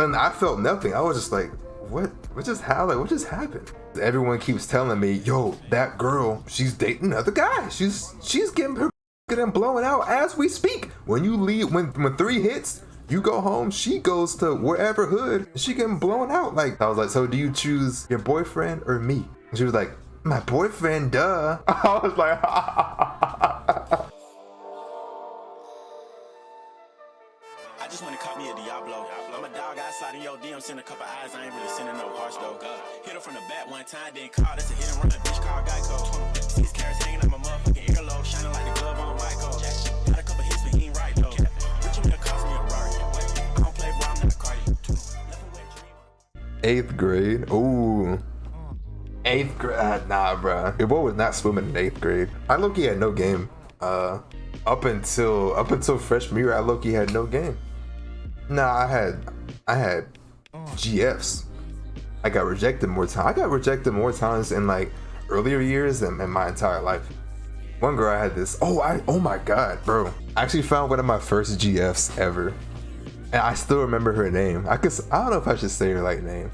And I felt nothing. I was just like, what just happened? Like, what just happened? Everyone keeps telling me, yo, that girl, she's dating another guy. She's getting her getting blown out as we speak. When you leave, when 3 hits, you go home, she goes to wherever hood, and she getting blown out. Like, I was like, so do you choose your boyfriend or me? And she was like, my boyfriend, duh. I was like, I just wanna call me a Diablo. I'm a dog outside in your DM, send a couple eyes, I ain't really sending no hearts though. Hit her from the back one time, then call, that's a hit and run, a bitch called Geico. 6 carats hanging like my motherfucking earlobe, shining like the glove on Michael. Got a couple hits, but he ain't right though. Rich nigga cost me a Rari. I don't play, bro, I'm not a Cardi. 8th grade. Ooh. 8th grade. Nah, bruh. Your boy was not swimming in 8th grade. I low-key had no game. Up until freshman year, I low-key had no game. Nah, I had GFs. I got rejected more times. I got rejected more times in like earlier years than in my entire life. One girl I had this. Oh my god, bro. I actually found one of my first GFs ever, and I still remember her name. I don't know if I should say her like name.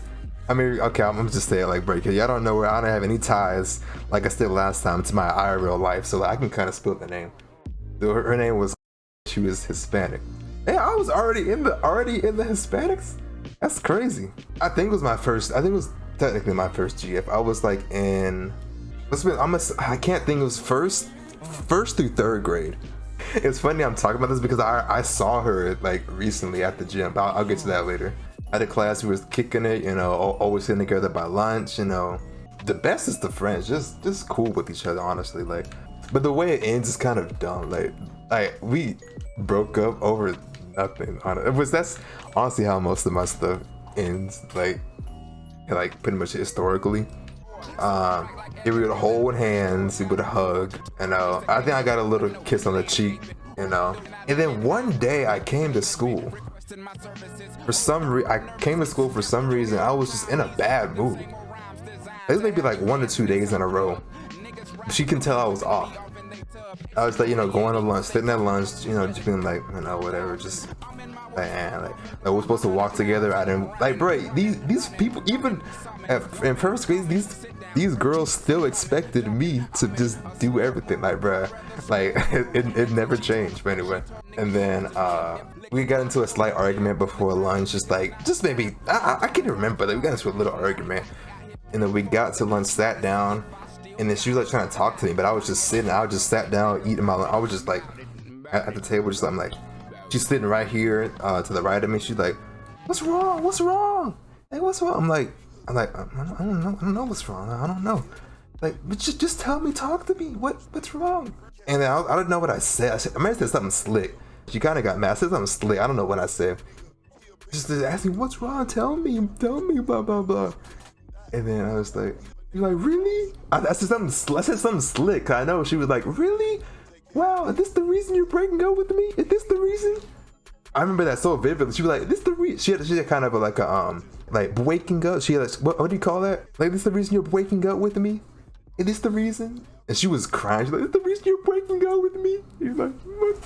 I mean, okay, I'm gonna just say it like break it. Y'all don't know where I don't have any ties, like I said last time, to my IRL life, so I can kind of spill the name. So her name was. She was Hispanic. Yeah, I was already in the Hispanics. That's crazy. I think it was technically my first GF. I was like in. I can't think. It was first through 3rd grade. It's funny I'm talking about this because I saw her like recently at the gym. I'll get to that later. At a class, we was kicking it, you know, always sitting together by lunch, you know. The best is the friends, just cool with each other, honestly. Like, but the way it ends is kind of dumb. Like we broke up over nothing. That's honestly how most of my stuff ends. Like pretty much historically. We would hold hands, we would hug, you know. I think I got a little kiss on the cheek, you know. And then one day I came to school. I came to school for some reason. I was just in a bad mood. It was maybe like 1 or 2 days in a row. She can tell I was off. I was like, you know, going to lunch, sitting at lunch, you know, just being like, you know, whatever, just like we're supposed to walk together. I didn't like, bro. These people, even in first grade, these girls still expected me to just do everything, like, bro. Like it never changed. But anyway, and then we got into a slight argument before lunch, just maybe I can't remember. Like, we got into a little argument, and then we got to lunch, sat down. And then she was like trying to talk to me, but I was just sitting. I just sat down eating my lunch. I was just like at the table, just I'm like, she's sitting right here to the right of me. She's like, "What's wrong? What's wrong? Hey, what's wrong?" I'm like, I don't know. I don't know what's wrong. I don't know. Like, but just tell me, talk to me. What's wrong? And then I don't know what I said. I might have said something slick. She kind of got mad. I said something slick. I don't know what I said. Just asking, "What's wrong? Tell me, blah blah blah." And then I was like. You're like, really? I said something slick. I know. She was like, really? Wow, is this the reason you're breaking up with me? Is this the reason? I remember that so vividly. She was like, this the reason? She had kind of like a like waking up. She had like, what do you call that? Like, this the reason you're waking up with me? Is this the reason? And she was crying. She's like, is this the reason you're breaking up with me? He's like, what?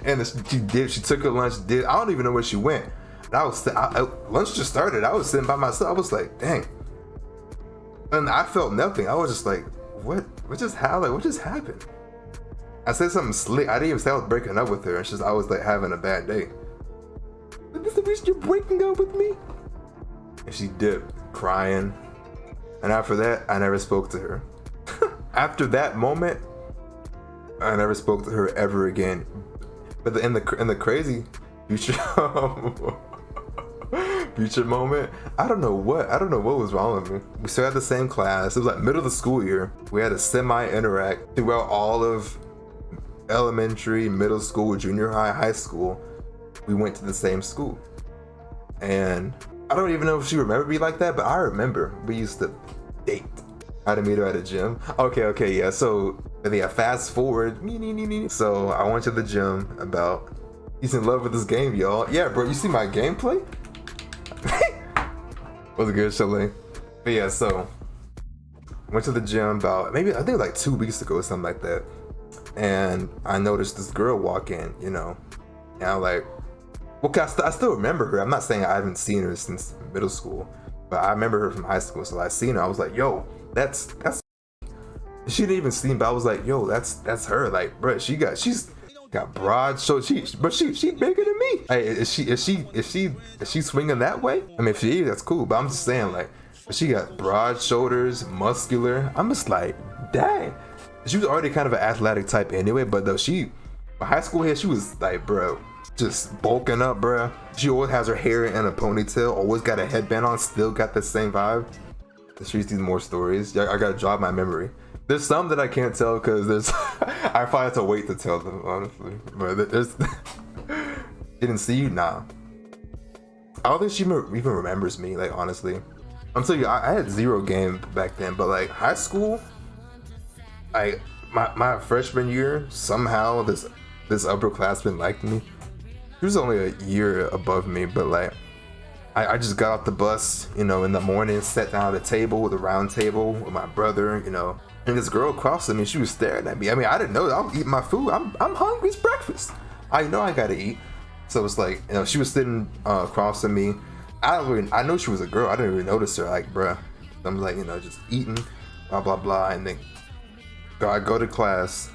And she did. She took her lunch. I don't even know where she went. And lunch just started. I was sitting by myself. I was like, dang. And I felt nothing. I was just like, what just happened? What just happened? I said something slick. I didn't even say I was breaking up with her. It's just I was like having a bad day. Is this the reason you're breaking up with me? And she dipped, crying. And after that, I never spoke to her. After that moment, I never spoke to her ever again. But in the crazy future moment, I don't know what was wrong with me. We still had the same class. It was like middle of the school year. We had a semi-interact throughout all of elementary, middle school, junior high, high school. We went to the same school. And I don't even know if she remembered me like that, but I remember we used to date. I had to meet her at a gym. Okay, yeah. So yeah, fast forward. So I went to the gym about. He's in love with this game, y'all. Yeah, bro, you see my gameplay? Was it good, Chalet? But yeah, so went to the gym about I think like 2 weeks ago or something like that. And I noticed this girl walk in, you know. And I'm like, Well, 'cause I still remember her. I'm not saying I haven't seen her since middle school, but I remember her from high school. So I seen her. I was like, yo, that's. She didn't even see me, but I was like, yo, that's her. Like, bro, she's got broad shoulders. She bigger than me. Hey, is she swinging that way? I mean, if she is, that's cool. But I'm just saying, like, she got broad shoulders, muscular. I'm just like, dang. She was already kind of an athletic type anyway, but though high school here, she was like, bro, just bulking up, bro. She always has her hair in a ponytail, always got a headband on, still got the same vibe. She's these more stories. I gotta jog my memory. There's some that I can't tell because there's I probably have to wait to tell them, honestly. But there's she didn't see you? Nah. I don't think she even remembers me, like, honestly. I'm telling you, I had zero game back then, but like high school, my freshman year, somehow this upperclassman liked me. He was only a year above me, but like I just got off the bus, you know, in the morning, sat down at a table with a round table with my brother, you know, and this girl across from me, she was staring at me. I mean, I didn't know. I'm eating my food. I'm hungry. It's breakfast. I know I gotta eat. So it's like, you know, she was sitting across from me. I know she was a girl. I didn't even notice her. Like, bruh. I'm like, you know, just eating, blah blah blah, and then I go to class,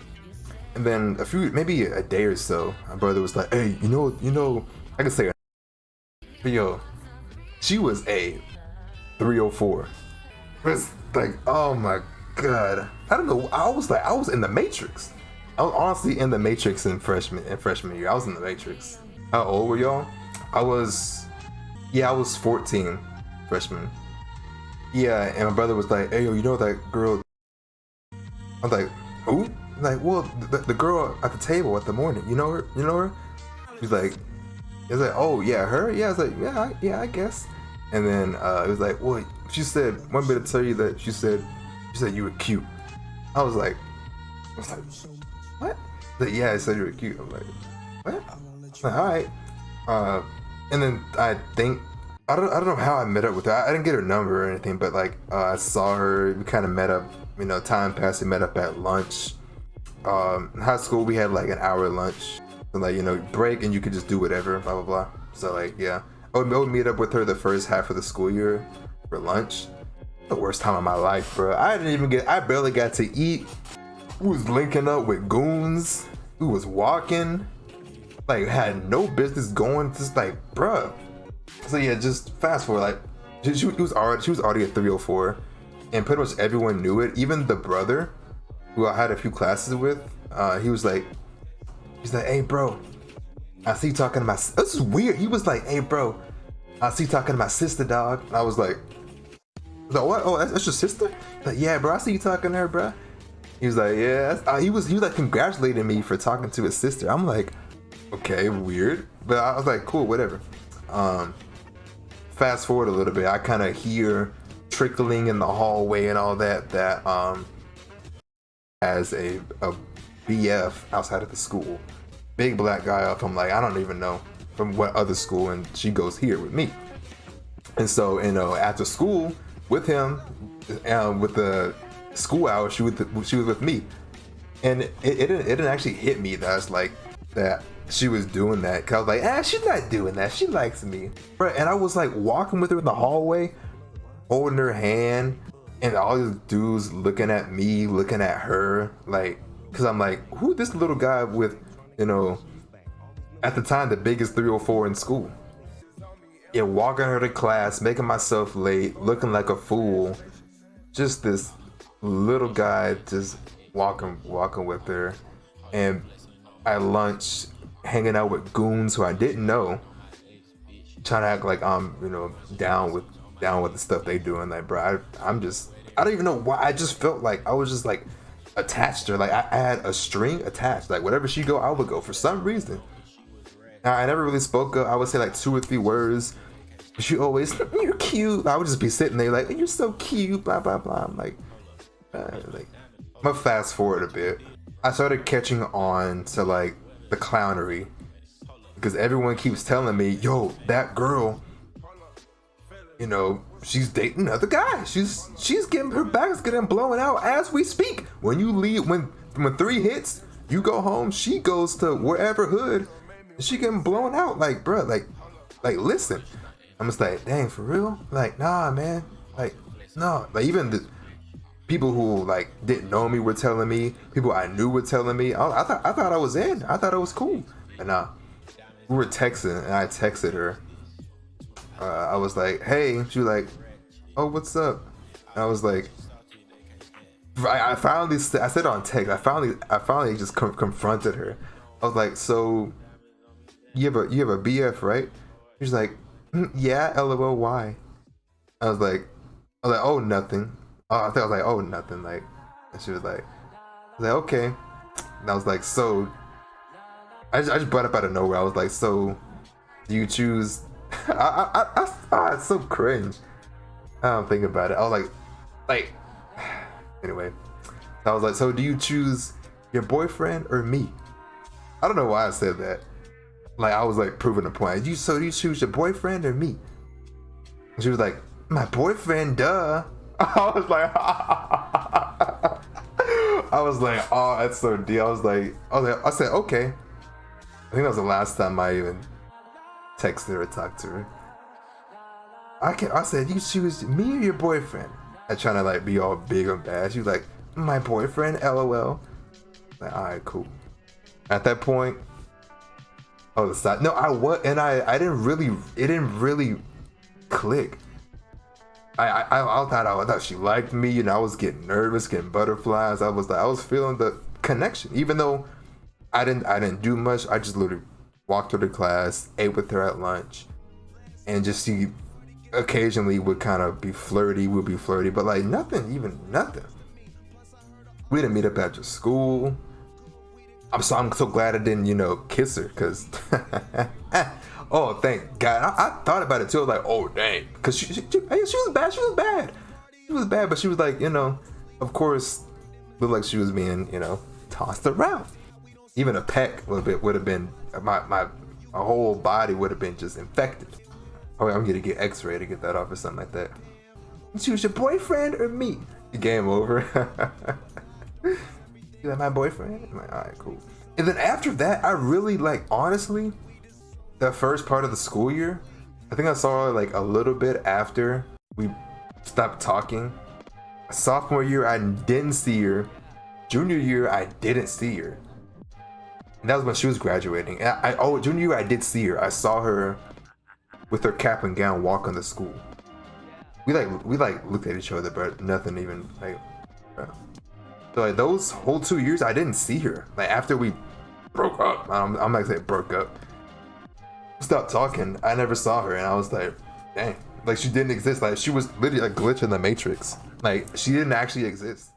and then maybe a day or so, my brother was like, hey, you know, I can say her, but yo, she was a 304. It's like, oh my god, I don't know. I was in the Matrix. I was honestly in the Matrix in freshman year. I was in the Matrix. How old were y'all? I was 14, freshman. Yeah, and my brother was like, hey, yo, you know that girl? I was like, who? Like, well, the girl at the table at the morning. You know her? You know her? He's like, oh yeah, her? Yeah. I was like, yeah, I guess. And then it was like, well, she said, want me to tell you that she said you were cute. I was like, what? Like, yeah, I said you were cute. I'm like, what? Like, all right. And then I think, I don't know how I met up with her. I didn't get her number or anything, but like I saw her. We kind of met up. You know, time passed. We met up at lunch. In high school, we had like an hour lunch. So like, you know, break and you could just do whatever, blah blah blah. So like, yeah, I would meet up with her the first half of the school year for lunch. The worst time of my life, bro. I barely got to eat. We was linking up with goons. We was walking. Like, had no business going. Just like, bruh. So yeah, just fast forward. Like, she was already a 304, and pretty much everyone knew it. Even the brother, who I had a few classes with, he's like, hey bro, I see you talking to my. This is weird. He was like, hey bro, I see you talking to my sister, dog. And I was like, what? Oh, that's your sister? Like, yeah, bro, I see you talking to her, bro. He was like, yeah. He was like congratulating me for talking to his sister. I'm like, okay, weird, but I was like, cool, whatever. Fast forward a little bit, I kind of hear trickling in the hallway and all that as a BF outside of the school, big black guy up. I'm like, I don't even know from what other school, and she goes here with me. And so, you know, after school with him, with the school hours, she was with me, and it didn't actually hit me that's like that she was doing that, cause I was like, she's not doing that, she likes me, bro. And I was like walking with her in the hallway, holding her hand, and all these dudes looking at me, looking at her, like, cause I'm like, who this little guy with, you know, at the time the biggest 304 in school. Yeah, walking her to class, making myself late, looking like a fool. Just this little guy just walking with her, and at lunch hanging out with goons who I didn't know, trying to act like I'm, you know, down with the stuff they doing. Like, bro, I don't even know why. I just felt like I was just like attached to her. Like I had a string attached. Like wherever she go, I would go for some reason. Now, I never really spoke up. I would say like 2 or 3 words. She always, you're cute. I would just be sitting there like, you're so cute, blah blah blah. I'm like, I'm gonna fast forward a bit. I started catching on to like the clownery, because everyone keeps telling me, yo, that girl, you know, she's dating another guy. She's getting, her back is getting blown out as we speak. When you leave, when 3 hits, you go home. She goes to wherever hood, She getting blown out. Like, bro, like listen. I'm just like, dang, for real? Like, nah, man. Like, no. Like, even the people who like didn't know me were telling me. People I knew were telling me. I thought I was in. I thought it was cool. But nah. We were texting, and I texted her. I was like, hey. She was like, oh, what's up? And I was like, I finally, I said on text. I finally just confronted her. I was like, so you have a BF, right? She's like, yeah, LOL, why? I was like, oh, nothing. I think I was like, oh, nothing. Like, and she was like, okay. And I was like, so I just brought up out of nowhere. I was like, so do you choose? It's so cringe. I don't think about it. I was like, anyway. I was like, so do you choose your boyfriend or me? I don't know why I said that. Like, I was like proving a point. So do you choose your boyfriend or me? And she was like, my boyfriend, duh. I was like, oh, that's so deep. I said, okay. I think that was the last time I even texted her or talked to her. I said, you choose me or your boyfriend? I trying to like be all big and bad. She was like, my boyfriend, LOL. Like, all right, cool. At that point, oh, the side. No, I was, and I didn't really. It didn't really click. I thought she liked me, and I was getting nervous, getting butterflies. I was feeling the connection, even though I didn't do much. I just literally walked her to class, ate with her at lunch, and just she occasionally would kind of be flirty. We'd be flirty, but like nothing. We didn't meet up after school. I'm so glad I didn't, kiss her, cause oh, thank God. I thought about it too. I was like, oh dang, cause she was bad. She was bad, but she was like, of course, looked like she was being, tossed around. Even a peck would have been my whole body would have been just infected. Oh, I'm gonna get X-ray to get that off or something like that. You choose your boyfriend or me? Game over. You like my boyfriend? I'm like, all right, cool. And then after that, I really honestly, that first part of the school year, I think I saw her like a little bit after we stopped talking. Sophomore year, I didn't see her. Junior year, I didn't see her. And that was when she was graduating. And junior year, I did see her. I saw her with her cap and gown walking to school. We looked at each other, but nothing even So like those whole 2 years, I didn't see her. Like after we broke up, I'm not gonna say broke up. Stopped talking. I never saw her, and I was like, dang, like she didn't exist. Like she was literally a glitch in the Matrix. Like she didn't actually exist.